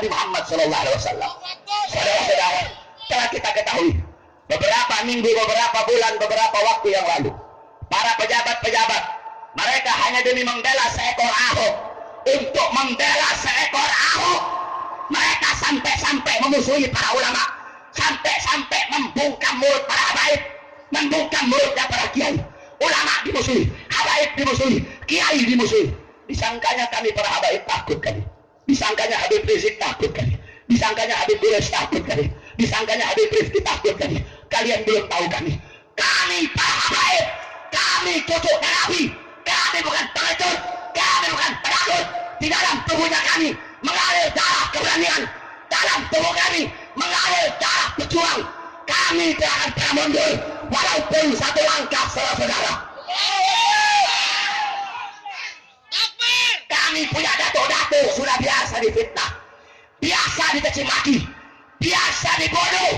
Nabi Muhammad SAW. Saudara-saudara, telah kita ketahui beberapa minggu, beberapa bulan, beberapa waktu yang lalu, para pejabat-pejabat mereka hanya demi membela seekor Ahok. Untuk membela seekor Ahok, mereka sampai-sampai memusuhi para ulama, sampai-sampai membungkam mulut para habaib, membungkam mulutnya para kiai. Ulama dimusuhi, habaib dimusuhi, kiai dimusuhi. Disangkanya kami para habaib takut kali, disangkanya Habib Rizik takut kali, disangkanya Habib Bilal takut kali, disangkanya Habib Rifki takut kali. Kalian belum tahu kami para habaib, kami cucuk Nabi, kami bukan pengecut, kami bukan penakut. Di dalam tubuhnya kami mengalir darah keberanian, dalam tubuh kami mengalir darah pejuang. Kami tidak akan pernah mundur walaupun satu langkah, saudara-saudara. Kami punya datuk-datuk sudah biasa difitnah, biasa dicaci maki, biasa dibodoh.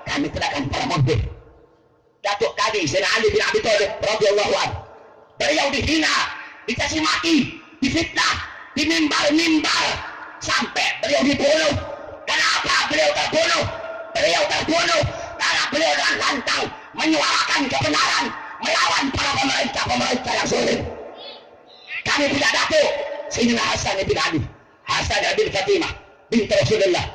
Kami tidak akan pernah mundur. Datuk kami Sayyidina Ali bin Abi Thalib radhiyallahu anhu, beliau dihina, dicaci maki, difitnah, dimimbar-mimbar sampai beliau dibunuh. Kenapa beliau terbunuh? Beliau terbunuh karena beliau dengan lantang menyuarakan kebenaran melawan para pemerintah yang zalim. Kami punya datuk Sayyidina Hasan bin Ali, Hasan bin Fatimah binti Rasulullah.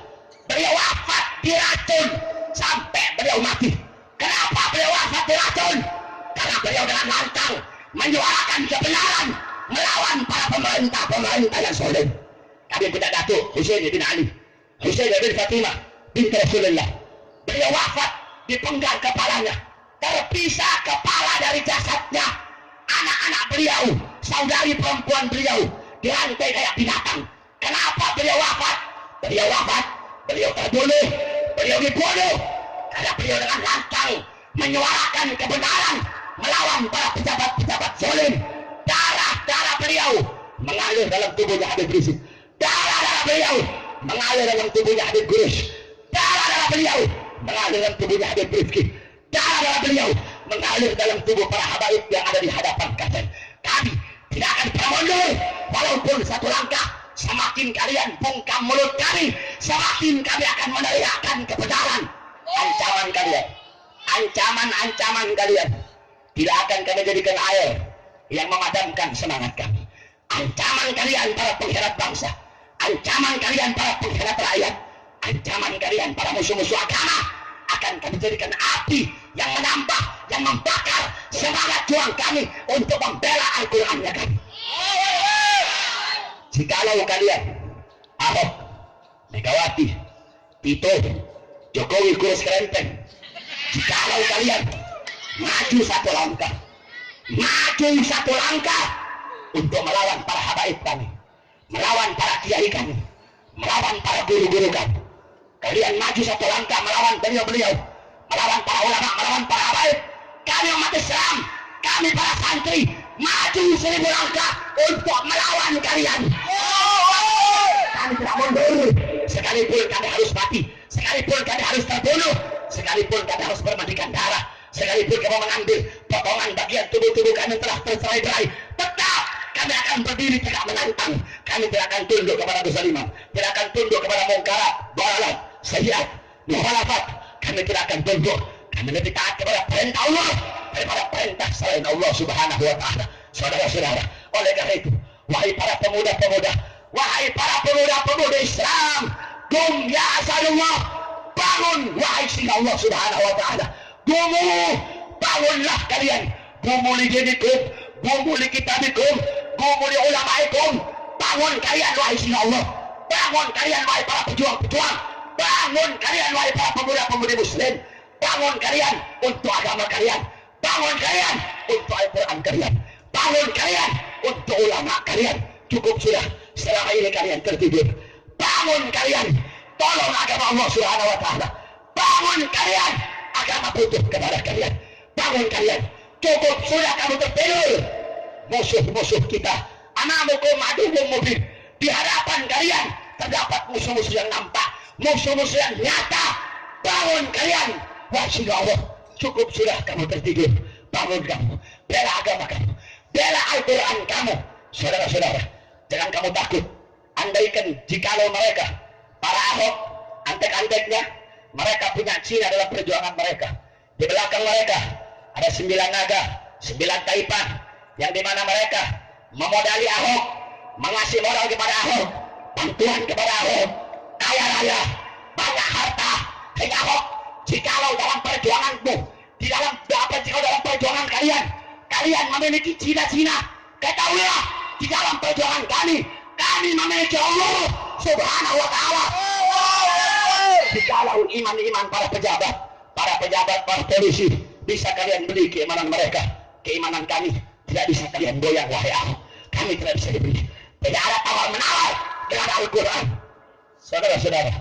Beliau wafat diracun sampai beliau mati. Kenapa beliau wafat diracun? Karena beliau dengan lantang menyuarakan kebenaran melawan para pemerintah yang zalim. Kami punya datuk Husain bin Ali, Husain bin Fatimah binti Rasulullah. Beliau wafat dipenggal kepalanya, terpisah kepala dari jasadnya. Anak-anak beliau, saudari perempuan beliau dirantai kayak binatang. Kenapa beliau wafat? Beliau wafat, beliau terbunuh, beliau dibunuh karena beliau dengan lantang menyuarakan kebenaran melawan para pejabat-pejabat zalim. Darah beliau mengalir dalam tubuhnya Habib Rizik, darah beliau mengalir dalam tubuhnya Habib Gurus, darah beliau mengalir dalam tubuhnya Habib Rifki, darah beliau mengalir dalam tubuh para habaib yang ada di hadapan kalian. Kami tidak akan pernah mundur walaupun satu langkah. Semakin kalian bungkam mulut kami, semakin kami akan meneriakkan kebenaran. Ancaman kalian, ancaman kalian tidak akan kami jadikan air yang memadamkan semangat kami. Ancaman kalian para pengkhianat bangsa, ancaman kalian para pengkhianat rakyat, ancaman kalian para musuh-musuh agama akan kami jadikan api yang menambah, yang membakar semangat juang kami untuk membela Al-Qur'annya kami. Jikalau kalian Ahok, Megawati, Tito, Jokowi kurus kerempeng, jikalau kalian maju satu langkah untuk melawan para habaib kami, melawan para kiai kami, melawan para guru-guru kami, kalian maju satu langkah melawan beliau-beliau, melawan para ulama, melawan para habaib, kami umat Islam, kami para santri maju 1000 langkah untuk melawan kalian. Kami tidak mundur, sekalipun kami harus mati, sekalipun kami harus terbunuh, sekalipun kami harus bermandikan darah, sekalipun kami mengambil potongan bagian tubuh-tubuh kami telah tercerai-berai, tetap kami akan berdiri tidak menantang. Kami tidak akan tunduk kepada kezaliman, tidak akan tunduk kepada mungkarat, dalalah, sayyiat, mukhalafat. Kami tidak akan tunduk. Kami lebih taat kepada perintah Allah daripada perintah selain Allah Subhanahu wa Ta'ala. Saudara-saudara, oleh karena itu, wahai para pemuda-pemuda, wahai para pemuda-pemuda Islam, qum ya asadullah, bangun wahai singa Allah Subhanahu wa Ta'ala. Qumu, bangunlah kalian. Qumu li dinikum, qumu li kitabikum, qumu li ulamaikum. Bangun kalian wahai singa Allah. Bangun kalian wahai para pejuang-pejuang. Bangun kalian wahai para pemuda-pemudi muslim. Bangun kalian untuk agama kalian. Bangun kalian untuk Al-Quran kalian. Bangun kalian untuk ulama kalian. Cukup sudah selama ini kalian tertidur. Bangun kalian, tolong agama Allah Subhanahu wa Ta'ala. Bangun kalian, agama butuh kepada kalian. Bangun kalian, cukup sudah kamu tertidur. Musuh-musuh kita, amamukum aduwwum mubin. Di hadapan kalian terdapat musuh-musuh yang nampak, musuh-musuh yang nyata. Bangun kalian, wahai Allah, cukup sudah kamu tertidur. Bangun kamu, bela agama kamu, bela Al-Quran kamu. Saudara-saudara, jangan kamu takut. Andaikan jikalau mereka arsiteknya. Mereka punya Cina dalam perjuangan mereka. Di belakang mereka ada 9 naga, 9 taipan, yang dimana mereka memodali Ahok, mengasih modal kepada Ahok, bantuan kepada Ahok, kaya raya, banyak harta. Hei Ahok, jikalau dalam perjuanganmu, jikalau dalam perjuangan kalian memiliki Cina-Cina, ketahuilah di dalam perjuangan kami memiliki Allah Subhanahu wa Ta'ala. Jikalau iman para pejabat, para polisi bisa kalian beli keimanan mereka, keimanan kami tidak bisa kalian goyang wahai Ahok. Kami tidak bisa dibeli. Tidak ada tawar menawar dengan Al-Quran. Saudara-saudara,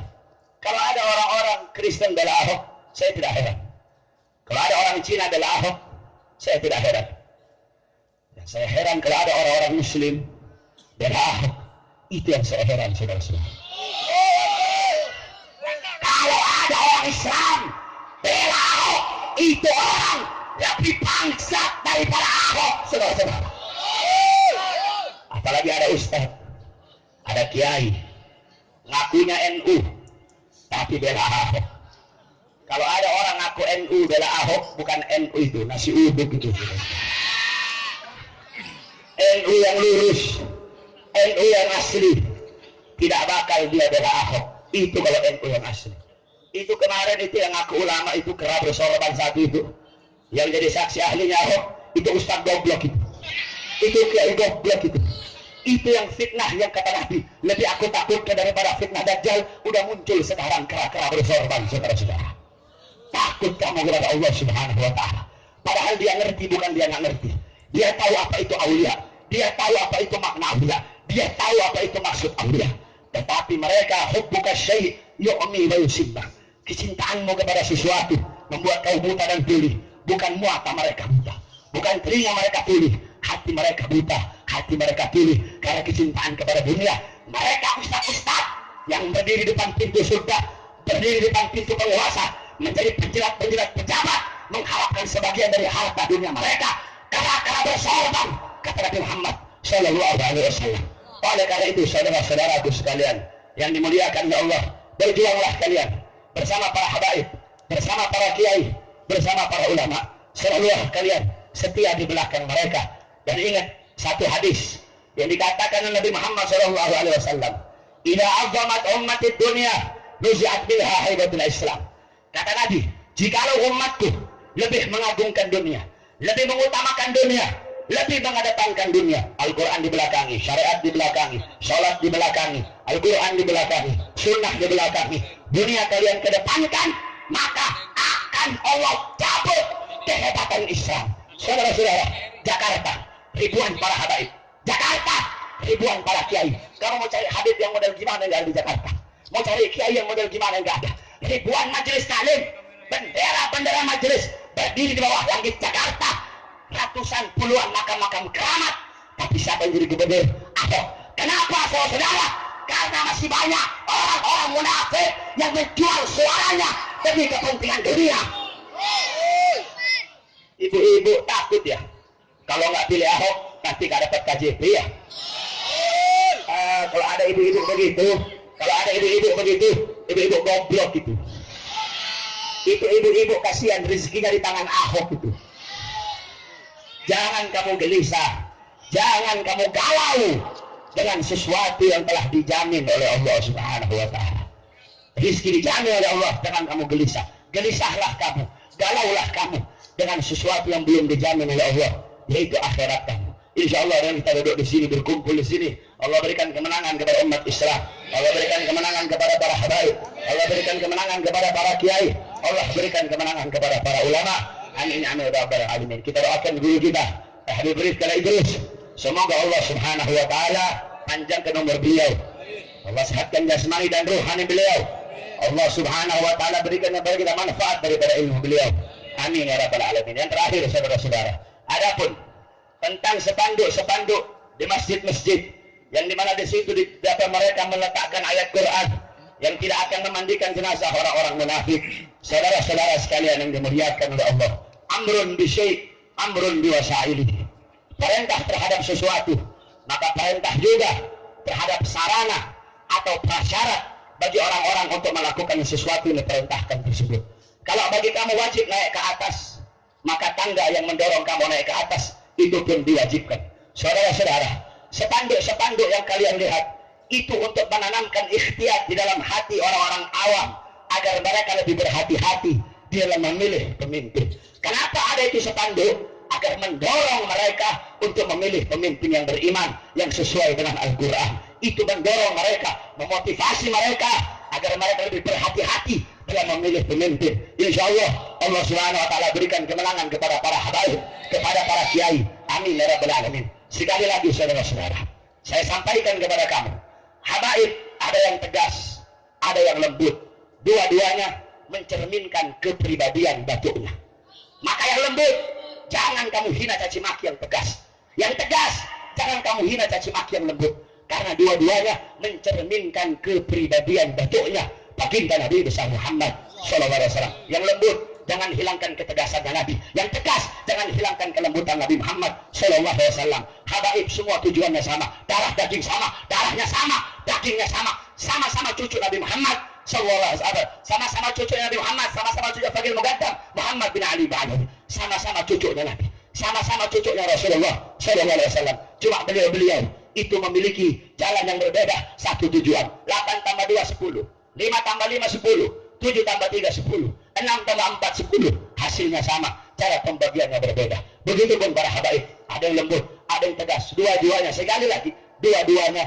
kalau ada orang-orang Kristen bela Ahok, saya tidak heran. Kalau ada orang Cina bela Ahok, saya tidak heran. Yang saya heran kalau ada orang-orang Muslim bela Ahok, itu yang saya heran, saudara-saudara. Kalau ada orang Islam bela Ahok, itu orang lebih bangsat daripada Ahok, saudara-saudara. Apalagi ada ustaz, ada kiai, ngakunya NU, tapi bela Ahok. Kalau ada orang ngaku NU bela Ahok, bukan NU itu, nasi uduk itu. NU yang lurus, NU yang asli, tidak bakal dia bela Ahok. Itu kalau NU yang asli. Itu kemarin itu yang ngaku ulama itu kerap bersorban satu itu, yang jadi saksi ahlinya Ahok, itu ustaz goblok itu kiai goblok itu yang fitnah, yang kata Nabi lebih aku takutkan daripada fitnah Dajjal. Udah muncul sekarang kera-kera bersorban, saudara-saudara. Takut kamu kepada Allah Subhanahu wa Ta'ala. Padahal dia ngerti, bukan dia nggak ngerti. Dia tahu apa itu aulia, dia tahu apa itu makna aulia, dia tahu apa itu maksud aulia. Tetapi mereka hubbuka syai' yu'mi wa yusibbah. Kecintaanmu kepada sesuatu membuat kau buta dan tuli. Bukan mata mereka buta, bukan telinga mereka tuli, hati mereka buta, hati mereka tuli karena kecintaan kepada dunia. Mereka ustaz-ustaz yang berdiri di depan pintu surga, berdiri di depan pintu penguasa, menjadi penjilat-penjilat pejabat, mengharapkan sebagian dari harta dunia mereka karena bersorban, kata Nabi Muhammad Sallallahu Alaihi Wasallam. Oleh karena itu, saudara-saudaraku sekalian yang dimuliakan oleh Allah, berjuanglah kalian bersama para habaib, bersama para kiai, bersama para ulama. Selalulah kalian setia di belakang mereka. Dan ingat satu hadis yang dikatakan oleh Nabi Muhammad Sallallahu Alaihi Wasallam, "Idza azamat ummatid dunya, nuzi'at biha haibatul Islam." Kata Nabi, jikalau umatku lebih mengagungkan dunia, lebih mengutamakan dunia, lebih mengedepankan dunia, Al-Quran dibelakangi, syariat dibelakangi, sholat dibelakangi, Al-Quran dibelakangi, sunnah dibelakangi, dunia kalian kedepankan, maka akan Allah cabut kehebatan Islam. Saudara-saudara, Jakarta ribuan para habaib, Jakarta ribuan para kiai. Kamu mau cari habib yang model gimana, nggak ada di Jakarta. Mau cari kiai yang model gimana, nggak ada. Ribuan majelis taklim, bendera majelis berdiri di bawah langit Jakarta. Ratusan puluhan makam-makam keramat, tapi siapa yang jadi gubernur? Ahok. Kenapa, saudara? Karena masih banyak orang-orang munafik yang menjual suaranya demi kepentingan dunia. Ibu-ibu takut ya kalau nggak pilih Ahok nanti nggak dapat KJP ya. Kalau ada ibu-ibu begitu, ibu-ibu goblok itu. Itu ibu-ibu kasihan rezekinya di tangan Ahok itu. Jangan kamu gelisah, jangan kamu galau dengan sesuatu yang telah dijamin oleh Allah Subhanahu wa Ta'ala. Rizki dijamin oleh Allah, jangan kamu gelisah. Gelisahlah kamu, galaulah kamu dengan sesuatu yang belum dijamin oleh Allah, yaitu akhirat kamu. Insya Allah yang kita duduk di sini, berkumpul di sini, Allah berikan kemenangan kepada umat Islam, Allah berikan kemenangan kepada para habaib, Allah berikan kemenangan kepada para kiai, Allah berikan kemenangan kepada para ulama. Amin amin ya rabbal alamin. Kita doakan guru kita Habib Rizky Idrus, semoga Allah Subhanahu wa Ta'ala panjangkan umur beliau, Allah sehatkan jasmani dan rohani beliau, Allah Subhanahu wa Ta'ala berikan kepada kita manfaat daripada ilmu beliau. Amin ya rabbal alamin. Yang terakhir, saudara-saudara, adapun tentang spanduk-spanduk di masjid-masjid yang dimana di situ dapat mereka meletakkan ayat Quran yang tidak akan memandikan jenazah orang-orang munafik. Saudara-saudara sekalian yang dimuliakan oleh Allah, amrun bisyai' amrun biwasailihi. Perintah terhadap sesuatu, maka perintah juga terhadap sarana atau prasyarat bagi orang-orang untuk melakukan sesuatu yang diperintahkan tersebut. Kalau bagi kamu wajib naik ke atas, maka tangga yang mendorong kamu naik ke atas itu pun diwajibkan. Saudara-saudara, spanduk-spanduk yang kalian lihat itu untuk menanamkan ikhtiar di dalam hati orang-orang awam agar mereka lebih berhati-hati di dalam memilih pemimpin. Kenapa ada itu spanduk? Agar mendorong mereka untuk memilih pemimpin yang beriman, yang sesuai dengan Al-Quran. Itu mendorong mereka, memotivasi mereka agar mereka lebih berhati-hati dalam memilih pemimpin. Insya Allah, Allah Subhanahu Wa Taala berikan kemenangan kepada para habaib, kepada para kiai. Amin ya Rabbal Alamin. Sekali lagi saudara-saudara, saya sampaikan kepada kamu, habaib ada yang tegas, ada yang lembut. Dua-duanya mencerminkan kepribadian datuknya. Maka yang lembut, jangan kamu hina caci maki yang tegas. Yang tegas, jangan kamu hina caci maki yang lembut. Karena dua-duanya mencerminkan kepribadian datuknya, baginda Nabi besar Muhammad SAW. Yang lembut, jangan hilangkan ketegasannya Nabi. Yang tegas, jangan hilangkan kelembutan Nabi Muhammad SAW. Habaib semua tujuannya sama, darah daging sama, darahnya sama, dagingnya sama, sama-sama cucu Nabi Muhammad SAW, sama-sama cucu Nabi Muhammad, sama-sama cucu Fagil Mugaddam Muhammad bin Ali Ba'alawi, sama-sama cucunya Nabi, sama-sama cucunya Rasulullah SAW. Cuma beliau-beliau itu memiliki jalan yang berbeda, satu tujuan. 8 tambah 2 10, 5 tambah 5 10, 7 tambah 3 10, 6 tambah 4 10. Hasilnya sama, cara pembagiannya berbeda. Begitu pun para habaib, ada yang lembut, ada yang tegas. Dua-duanya, sekali lagi, dua-duanya